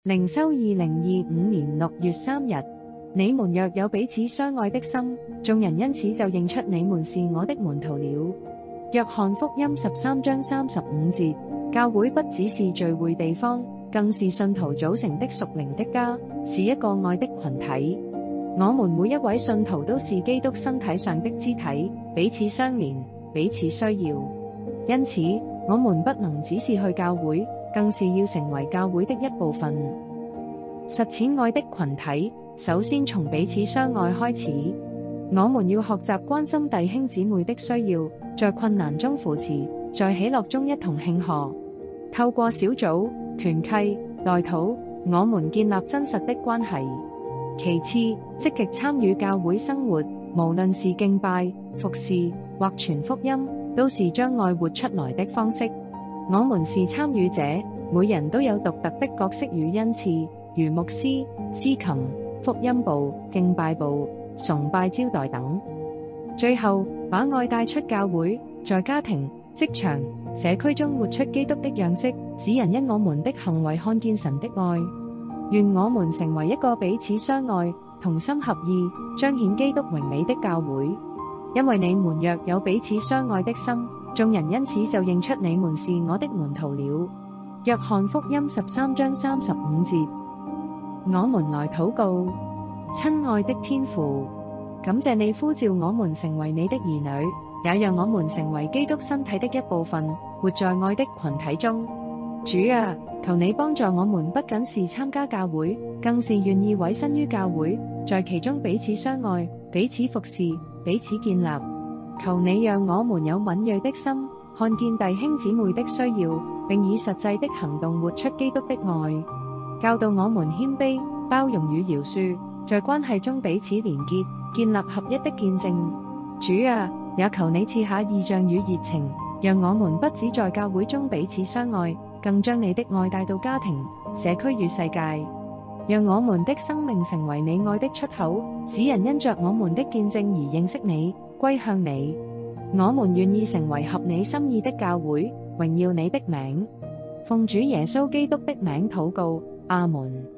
靈修2025年6月3日，你們若有彼此相愛的心，眾人因此就認出你們是我的門徒了。約翰福音13章35節，教會不只是聚會地方，更是信徒組成的屬靈的家，是一個愛的群體。我們每一位信徒都是基督身體上的肢體，彼此相連，彼此需要。因此，我們不能只是去教會，更是要成為教會的一部分。實踐愛的群體，首先從彼此相愛開始。我們要學習關心弟兄姊妹的需要，在困難中扶持，在喜樂中一同慶賀。透過小組、團契、代禱，我們建立真實的關係。其次，積極參與教會生活，無論是敬拜、服侍或傳福音，都是將愛活出來的方式。我們是參與者，每人都有獨特的角色與恩賜，如牧師、司琴、福音部、敬拜部、崇拜招待等。最後，把愛帶出教會，在家庭、職場、社區中活出基督的樣式，使人因我們的行為看見神的愛。願我們成為一個彼此相愛、同心合意、彰顯基督榮美的教會。因為你們若有彼此相愛的心，眾人因此就認出你們是我的門徒了。約翰福音13章35節。我們來禱告。親愛的天父，感謝你呼召我們成為你的兒女，也讓我們成為基督身體的一部分，活在愛的群體中。主啊，求你幫助我們不僅是參加教會，更是願意委身於教會，在其中彼此相愛，彼此服侍，彼此建立。求你讓我們有敏銳的心，看見弟兄姊妹的需要，並以實際的行動活出基督的愛。教導我們謙卑、包容與饒恕，在關係中彼此連結，建立合一的見證。主啊，也求你賜下異象與熱情，讓我們不只在教會中彼此相愛，更將你的愛帶到家庭、社區與世界。讓我們的生命成為你愛的出口，使人因着我們的見證而認識你，歸向你。我們願意成為合你心意的教會，榮耀你的名。奉主耶穌基督的名禱告，阿門。